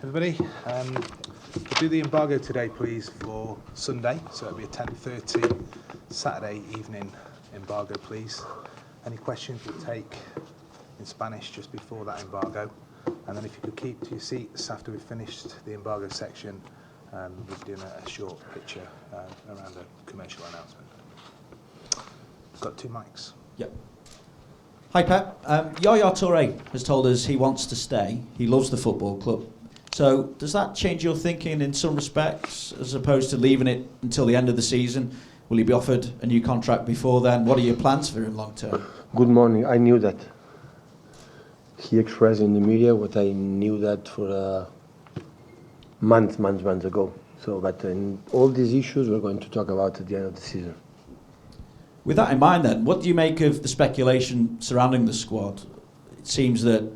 everybody. We'll do the embargo today, please, for Sunday. So it'll be a 10:30 Saturday evening embargo, please. Any questions we'll take in Spanish just before that embargo. And then if you could keep to your seats after we've finished the embargo section, we'll be doing a short picture around a commercial announcement. We've got 2 mics. Yep. Hi Pep. Yaya Toure has told us he wants to stay. He loves the football club. So does that change your thinking in some respects, as opposed to leaving it until the end of the season? Will he be offered a new contract before then? What are your plans for him long term? Good morning. I knew that. He expressed in the media what I knew that for months ago. So, but all these issues we're going to talk about at the end of the season. With that in mind then, what do you make of the speculation surrounding the squad? It seems that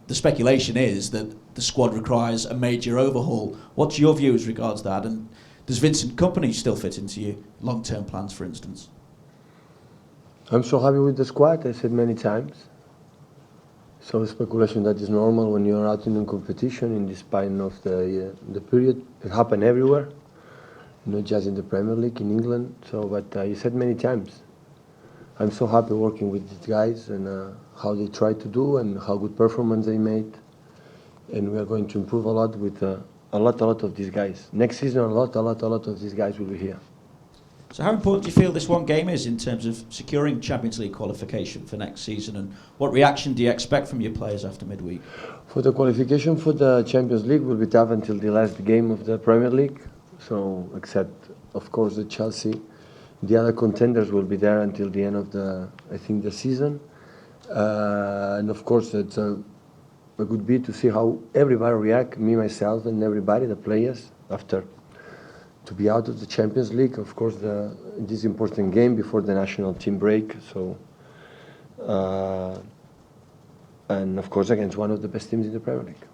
the speculation is that the squad requires a major overhaul. What's your view as regards that? And does Vincent Kompany still fit into your long-term plans, for instance? I'm so happy with the squad, I said many times. So speculation, that is normal when you're out in a competition in this point of the period. It happened everywhere, not just in the Premier League, in England. So, but I said many times, I'm so happy working with these guys and how they try to do and how good performance they made. And we are going to improve a lot with a lot of these guys. Next season, a lot of these guys will be here. So how important do you feel this one game is in terms of securing Champions League qualification for next season, and what reaction do you expect from your players after midweek? For the qualification for the Champions League will be tough until the last game of the Premier League. So except of course the Chelsea, the other contenders will be there until the end of the season. And of course it's a good bit to see how everybody react, me, myself, and everybody, the players, after to be out of the Champions League. Of course, this important game before the national team break. So, and of course against one of the best teams in the Premier League.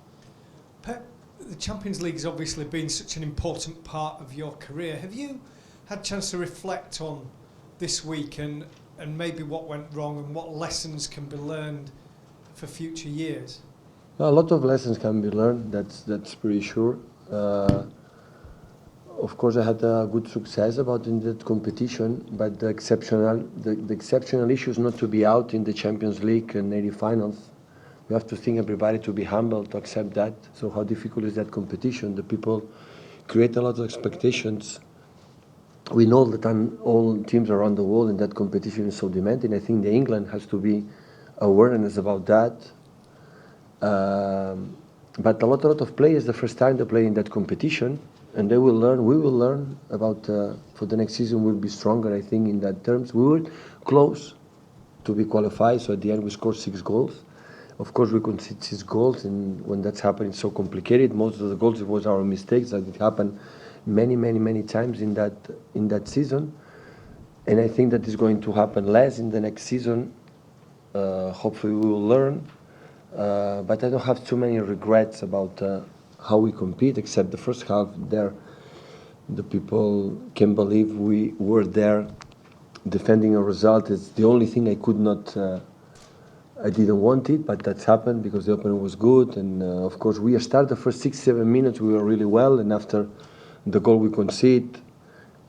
Pep, the Champions League has obviously been such an important part of your career. Have you had a chance to reflect on this week and maybe what went wrong and what lessons can be learned for future years? A lot of lessons can be learned, that's pretty sure. Of course, I had a good success in that competition, but the exceptional issue is not to be out in the Champions League and 80 finals. You have to think everybody to be humble, to accept that. So how difficult is that competition? The people create a lot of expectations. We know that all teams around the world in that competition is so demanding. I think the England has to be awareness about that. But a lot of players, the first time they play in that competition, and they will learn, we will learn about, for the next season we'll be stronger, I think, in that terms. We were close to be qualified, so at the end we scored 6 goals. Of course we conceded 6 goals, and when that's happening it's so complicated. Most of the goals, it was our mistakes, that it happened many times in that season. And I think that is going to happen less in the next season. Hopefully we will learn. But I don't have too many regrets about how we compete, except the first half there. The people can believe we were there defending a result. It's the only thing I could not, I didn't want it, but that's happened because the opening was good. And of course we started the first 6-7 minutes, we were really well. And after the goal we concede,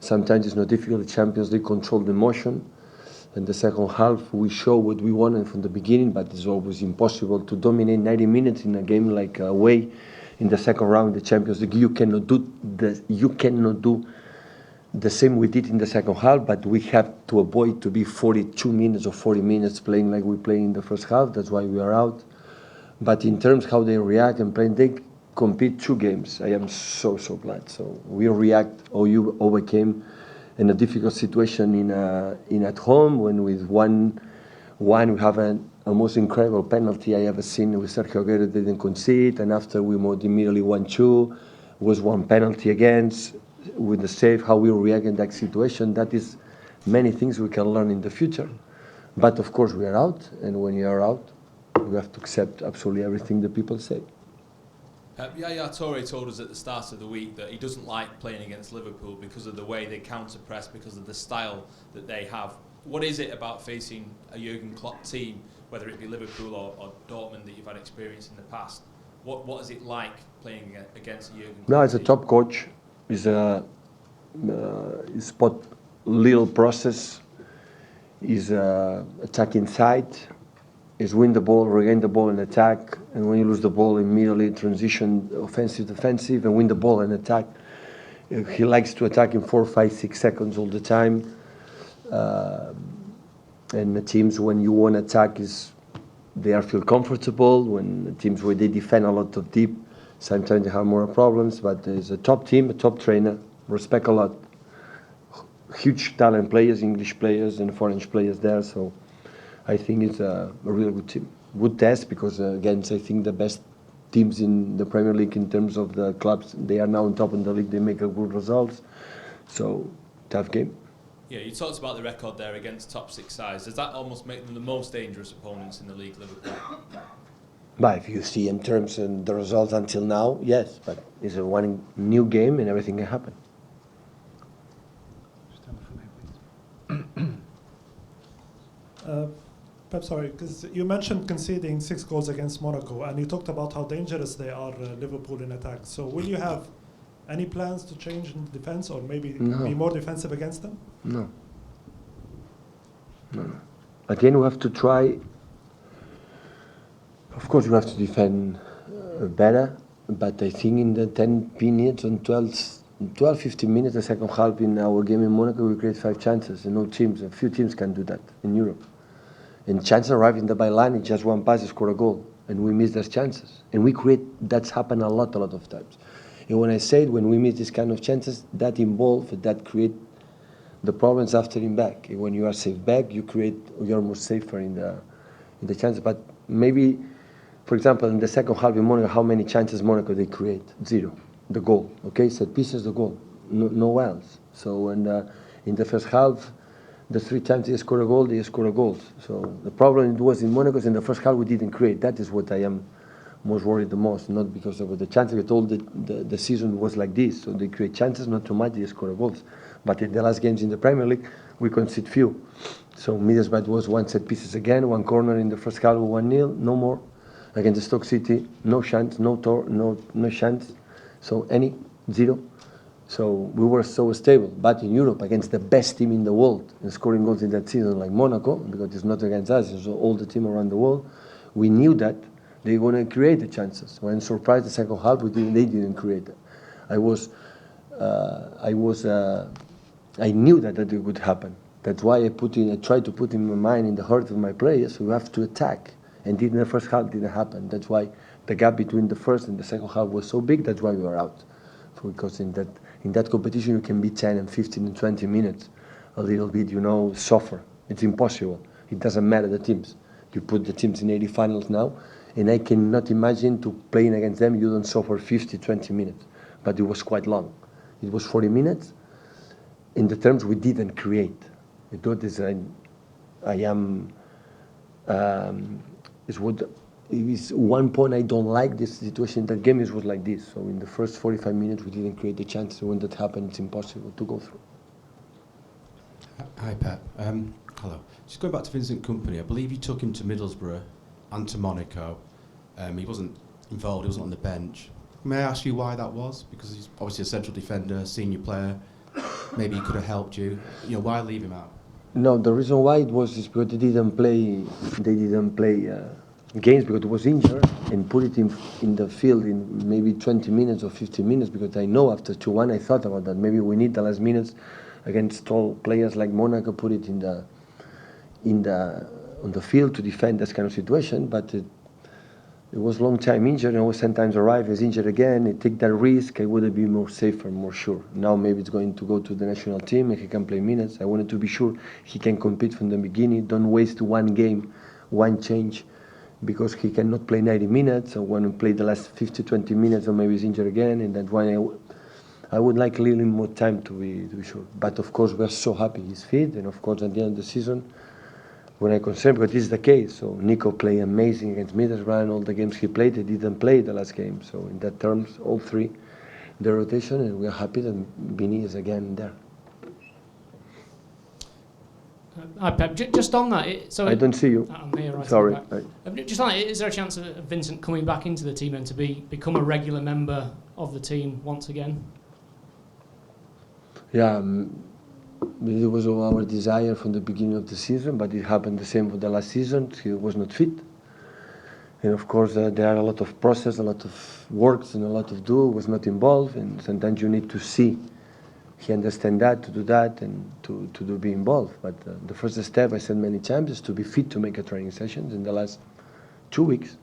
sometimes it's not difficult, the Champions League controlled the motion. In the second half, we show what we wanted from the beginning, but it's always impossible to dominate 90 minutes in a game like away. In the second round, the Champions League, you cannot do the same we did in the second half, but we have to avoid to be 42 minutes or 40 minutes playing like we play in the first half. That's why we are out. But in terms how they react and play, they compete 2 games. I am so glad. So we react, or you overcame in a difficult situation in at home, when with one we have a most incredible penalty I ever seen with Sergio Aguero, didn't concede, and after we moved immediately 1-2, was one penalty against, with the save, how we react in that situation. That is many things we can learn in the future. But of course we are out, and when you are out, we have to accept absolutely everything the people say. Yaya Toure told us at the start of the week that he doesn't like playing against Liverpool because of the way they counter-press, because of the style that they have. What is it about facing a Jurgen Klopp team, whether it be Liverpool or Dortmund, that you've had experience in the past, What is it like playing against Jurgen? No, it's a top coach. He's a spot little process. He's attack inside. Is win the ball, regain the ball and attack. And when you lose the ball, immediately transition offensive, defensive, and win the ball and attack. He likes to attack in 4, 5, 6 seconds all the time. And the teams, when you want to attack, they feel comfortable. When the teams where they defend a lot of deep, sometimes they have more problems. But it's a top team, a top trainer. Respect a lot. Huge talent players, English players and foreign players there. So I think it's a really good team. Good test because against I think the best teams in the Premier League in terms of the clubs. They are now on top in the league. They make a good results. So tough game. Yeah, you talked about the record there against top 6 sides. Does that almost make them the most dangerous opponents in the league, Liverpool? But if you see in terms of the results until now, yes. But it's a one new game and everything can happen. Just down the front here, please. Pep, sorry, because you mentioned conceding 6 goals against Monaco, and you talked about how dangerous they are, Liverpool in attack. So will you have any plans to change in defense, or maybe be more defensive against them? No. Again, we have to try. Of course, we have to defend better, but I think in the 10 minutes and 12, 15 minutes, the second half in our game in Monaco, we create 5 chances, and a few teams can do that in Europe. And chances arrive in the byline, it's just one pass, you score a goal, and we miss those chances. And we create, that's happened a lot of times. And when I said when we miss this kind of chances, that create the problems after in back. And when you are safe back, you're more safer in the chances. But maybe, for example, in the second half in Monaco, how many chances Monaco they create? 0. The goal, okay? Set pieces, the goal. No else. So in the first half, the 3 times they score a goal, they score a goal. So the problem was in Monaco, in the first half we didn't create. That is what I am most worried the most, not because of the chances. I told the season was like this. So they create chances, not too much, they score goals. But in the last games in the Premier League, we concede few. So Middlesbrough was 1 set pieces again, 1 corner in the first half, 1-0, no more. Against the Stoke City, no chance, no chance. So 0. So we were so stable. But in Europe, against the best team in the world, and scoring goals in that season like Monaco, because it's not against us, it's all the team around the world, we knew that they were going to create the chances. When surprised the second half, they didn't create it. I knew that it would happen. That's why I tried to put in my mind, in the heart of my players, we have to attack. And in the first half, didn't happen. That's why the gap between the first and the second half was so big. That's why we were out. Because in that competition, you can be 10 and 15 and 20 minutes, a little bit, suffer. It's impossible. It doesn't matter the teams. You put the teams in 80 finals now, and I cannot imagine to playing against them, you don't suffer 50, 20 minutes. But it was quite long. It was 40 minutes. In the terms we didn't create. It is one point I don't like this situation. That game was like this. So in the first 45 minutes, we didn't create the chance. When that happened, it's impossible to go through. Hi, Pep. Hello. Just going back to Vincent Kompany, I believe you took him to Middlesbrough and to Monaco. He wasn't involved, he wasn't on the bench. May I ask you why that was? Because he's obviously a central defender, senior player. Maybe he could have helped you. Why leave him out? No, the reason why it was is because they didn't play games because he was injured, and put it in the field in maybe 20 minutes or 15 minutes, because I know after 2-1 I thought about that. Maybe we need the last minutes against tall players like Monaco, put it on the field to defend this kind of situation, but it was long time injured, and sometimes arrive as injured again. I take that risk. I would have been more safer, more sure. Now maybe it's going to go to the national team and he can play minutes. I wanted to be sure he can compete from the beginning. Don't waste one game, one change, because he cannot play 90 minutes or want to play the last 50, 20 minutes, or maybe he's injured again, and that's why I would like a little more time to be sure. But of course we're so happy he's fit, and of course at the end of the season, when I concerned, because this is the case. So Nico played amazing against Middlesbrough, and all the games he played, he didn't play the last game. So in that terms, all 3, the rotation, and we're happy that Bini is again there. Hi Pep, just on that, I don't see you. I'm here, right. Sorry. Just on that, is there a chance of Vincent coming back into the team and to become a regular member of the team once again? Yeah, it was our desire from the beginning of the season, but it happened the same for the last season. He was not fit. And of course, there are a lot of process, a lot of works, and a lot of do was not involved. And sometimes you need to see, he understand that, to do that, and to be involved. But the first step, I said many times, is to be fit to make a training session. In the last 2 weeks,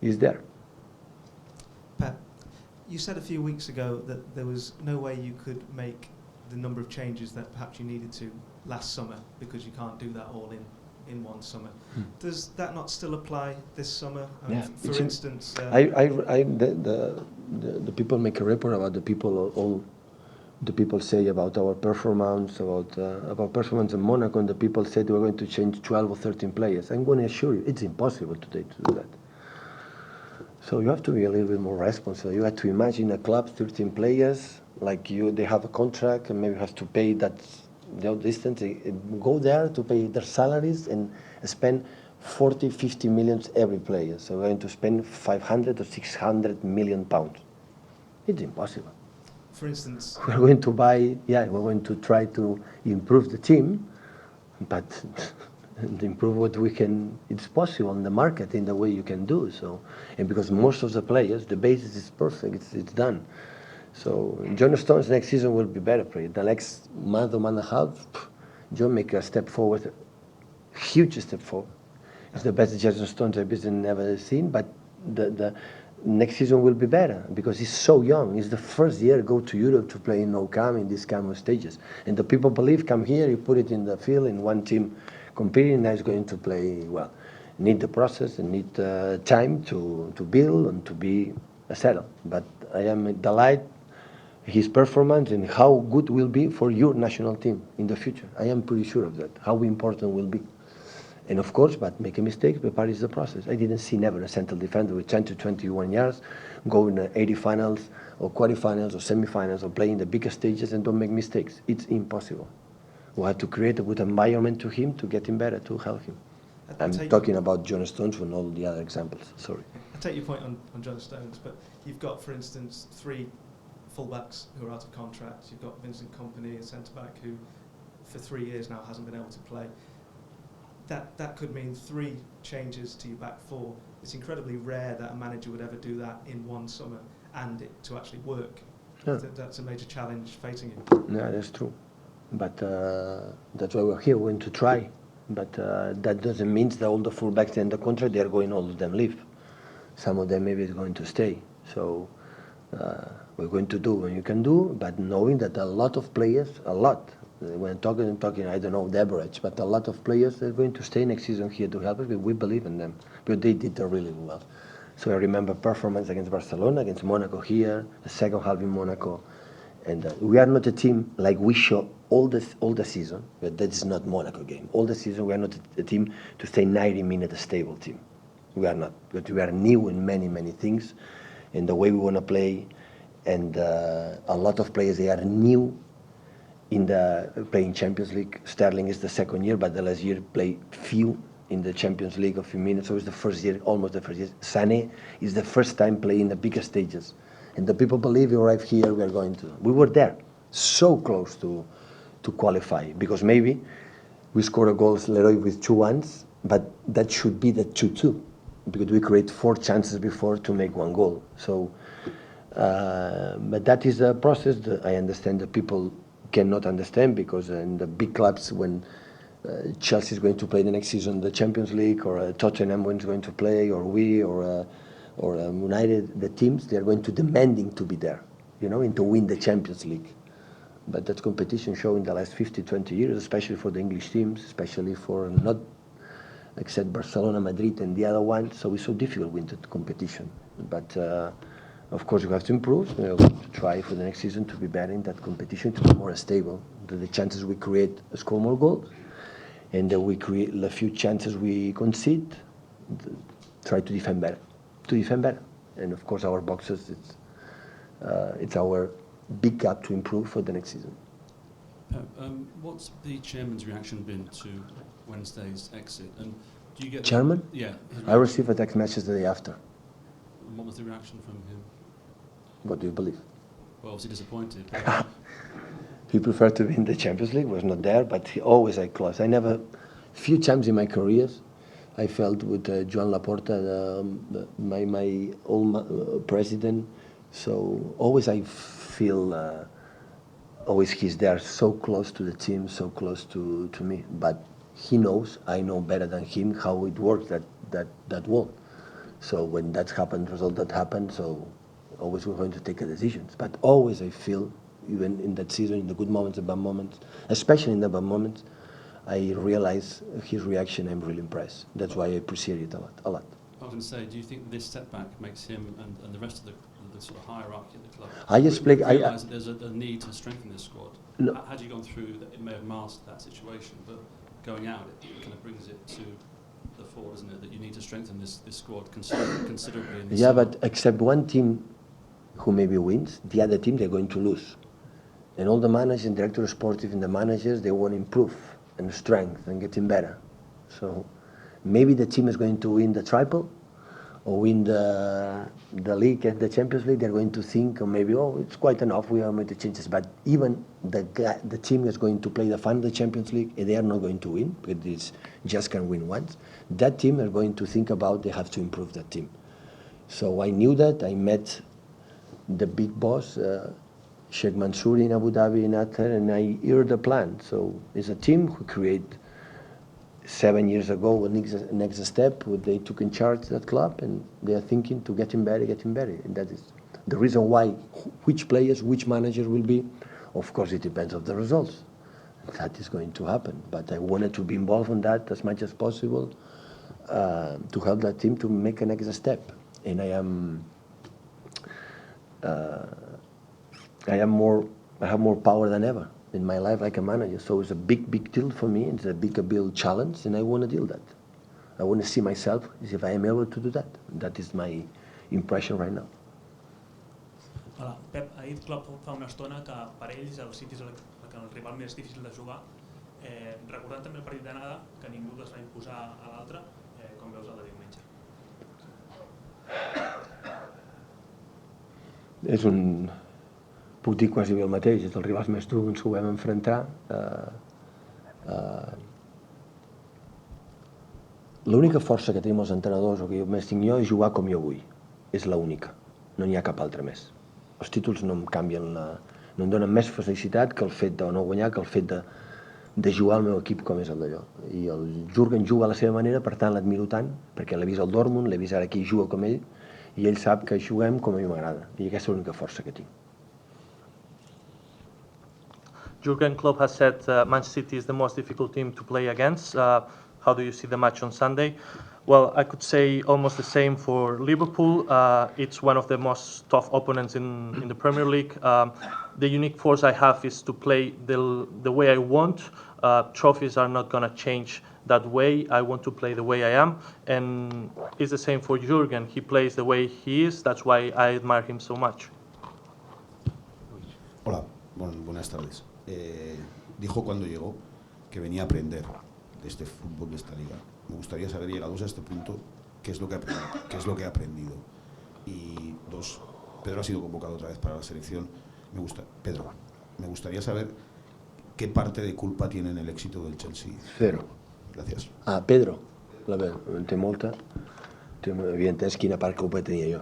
he's there. Pep, you said a few weeks ago that there was no way you could make the number of changes that perhaps you needed to last summer because you can't do that all in one summer. Does that not still apply this summer? Yeah. For instance, the people make a report about the people, all the people say about our performance, about performance in Monaco, and the people said we're going to change 12 or 13 players. I'm going to assure you, it's impossible today to do that. So you have to be a little bit more responsible. You have to imagine a club, 13 players, like you, they have a contract and maybe have to pay that distance. Go there to pay their salaries and spend 40, 50 millions every player. So we're going to spend 500 or 600 million pounds. It's impossible. For instance, we're going to buy, we're going to try to improve the team, but improve what we can, it's possible in the market in the way you can do so. And because most of the players, the basis is perfect, it's done. So John Stones next season will be better player. The next month or month and a half, John make a step forward, a huge step forward. It's the best John Stones I've ever seen, but the next season will be better because he's so young. He's the first year go to Europe to play in No Camp in these kind of stages. And the people believe, come here, you put it in the field in one team competing, now he's going to play well. Need the process and need time to build and to be settled. But I am delighted his performance and how good will be for your national team in the future. I am pretty sure of that, how important will be. And of course, but make a mistake, but part is the process. I didn't see never a central defender with 10 to 21 years go in 80 finals or quarterfinals or semifinals or play in the biggest stages and don't make mistakes. It's impossible. We have to create a good environment to him to get him better, to help him. I'm talking about John Stones and all the other examples, sorry. I take your point on John Stones, but you've got, for instance, 3 fullbacks who are out of contract. You've got Vincent Kompany, a centre-back, who for 3 years now hasn't been able to play. That could mean 3 changes to your back 4. It's incredibly rare that a manager would ever do that in one summer and it to actually work. Yeah. That's a major challenge facing you. Yeah, that's true. But that's why we're here, we're going to try. But that doesn't mean that all the fullbacks in the contract, they're going, all of them leave. Some of them maybe is going to stay. So we're going to do what you can do, but knowing that a lot of players, when talking, I don't know the average, but a lot of players are going to stay next season here to help us, but we believe in them. But they did really well. So I remember performance against Barcelona, against Monaco here, the second half in Monaco. And we are not a team like we show all the season, but that is not Monaco game. All the season we are not a team to stay 90 minutes a stable team. We are not, but we are new in many, many things, in the way we want to play. And a lot of players, they are new in the playing Champions League. Sterling is the second year, but the last year played few in the Champions League, a few minutes. So it's the first year, almost the first year. Sané is the first time playing the bigger stages. And the people believe we arrive here, we are going to. We were there, so close to qualify, because maybe we score a goal, Leroy, with 2-1s, but that should be the 2-2, because we create 4 chances before to make 1 goal. So, but that is a process that I understand that people cannot understand, because in the big clubs, when Chelsea is going to play the next season the Champions League, or Tottenham when is going to play, or we, or United, the teams, they are going to demanding to be there, and to win the Champions League. But that competition shown in the last 50, 20 years, especially for the English teams, especially for not, except Barcelona, Madrid, and the other one, so it's so difficult to win that competition. But of course, you have to improve, to try for the next season to be better in that competition, to be more stable. The chances we create, score more goals, and we create the few chances we concede, try to defend better. And of course our boxes, it's our big gap to improve for the next season. Pep, what's the chairman's reaction been to Wednesday's exit? And do you get Chairman? Yeah. I received a text message the day after. And what was the reaction from him? What do you believe? Well, obviously disappointed. He preferred to be in the Champions League, was not there, but he always had close. I never, few times in my careers, I felt with Joan Laporta, my old president, so always I feel, always he's there, so close to the team, so close to me. But he knows, I know better than him how it works, that world. So when that happened, result that happened, so always we're going to take decisions. But always I feel, even in that season, in the good moments, the bad moments, especially in the bad moments, I realize his reaction. I'm really impressed. That's why I appreciate it a lot. I was going to say, do you think this setback makes him and the rest of the sort of hierarchy of the club realise that there's a need to strengthen this squad? No. Had you gone through that, it may have masked that situation, but going out, it kind of brings it to the fore, doesn't it? That you need to strengthen this squad considerably. In the summer. But except one team who maybe wins, the other team they're going to lose. And all the managers and directors sportive and the managers, they want to improve and strength and getting better. So maybe the team is going to win the triple or win the league and the Champions League. They're going to think, or maybe, oh, it's quite enough, we are going to change this. But even the team is going to play the final of the Champions League, and they are not going to win, because this just can win once. That team are going to think about they have to improve that team. So I knew that. I met the big boss, Sheikh Mansour in Abu Dhabi in Athar, and I heard the plan. So it's a team who created 7 years ago a next step. They took in charge that club, and they are thinking to getting better. And that is the reason why which players, which manager will be. Of course, it depends on the results. That is going to happen. But I wanted to be involved in that as much as possible to help that team to make a next step. And I have more power than ever in my life like a manager. So it's a big deal for me. It's a big challenge, and I want to deal that. I want to see myself as if I am able to do that. That is my impression right now. Hola, Pep, ha dit Klopp fa una estona que per ells el City és el rival més difícil de jugar. Recordant també el partit d'anada, que ningú es va imposar a l'altre, com veus el de diumenge? Puc dir quasi bé el mateix, és dels rivals més durs que ho vam enfrontar. L'única força que tenim els entrenadors, o que més tinc jo, és jugar com jo vull. És l'única, no n'hi ha cap altra més. Els títols no em canvien, no em donen més felicitat que el fet de no guanyar, que el fet de jugar al meu equip com és el d'allò. I el Jurgen juga a la seva manera, per tant l'admiro tant, perquè l'he vist al Dortmund, l'he vist ara aquí, juga com ell, i ell sap que juguem com a mi m'agrada, i aquesta és l'única força que tinc. Jurgen Klopp has said Manchester City is the most difficult team to play against. How do you see the match on Sunday? Well, I could say almost the same for Liverpool. It's one of the most tough opponents in the Premier League. The unique force I have is to play the way I want. Trophies are not going to change that way. I want to play the way I am. And it's the same for Jurgen. He plays the way he is. That's why I admire him so much. Hola, buenas tardes. Dijo cuando llegó que venía a aprender de este fútbol, de esta liga. Me gustaría saber, llegados a este punto, qué es lo que ha aprendido. Y dos, Pedro ha sido convocado otra vez para la selección. Pedro, me gustaría saber qué parte de culpa tiene en el éxito del Chelsea. Cero. Gràcies. Pedro, en té molta. Havia entès quina part culpa tenia jo.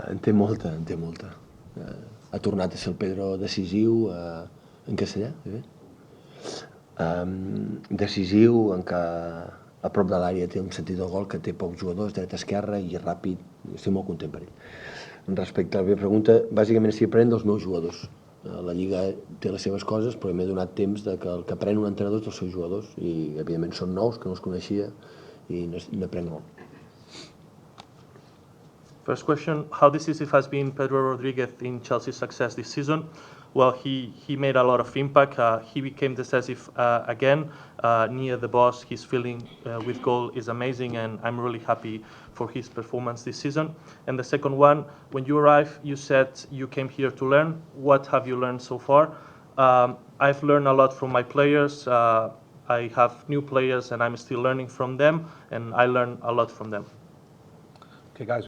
En té molta. Ha tornat a ser el Pedro decisiu, en castellà, decisiu, en què a prop de l'àrea té un sentit del gol, que té pocs jugadors, dreta-esquerra i ràpid. Estic molt content per ell. Respecte a la meva pregunta, bàsicament estic aprenent dels meus jugadors. La Lliga té les seves coses, però m'he donat temps que el que aprèn un entrenador dels seus jugadors, i evidentment són nous, que no els coneixia, i n'aprenc molt. First question, how decisive has been Pedro Rodriguez in Chelsea's success this season? Well, he made a lot of impact. He became decisive again near the box. His feeling with goal is amazing, and I'm really happy for his performance this season. And the second one, when you arrived, you said you came here to learn. What have you learned so far? I've learned a lot from my players. I have new players and I'm still learning from them, and I learn a lot from them. Okay, guys.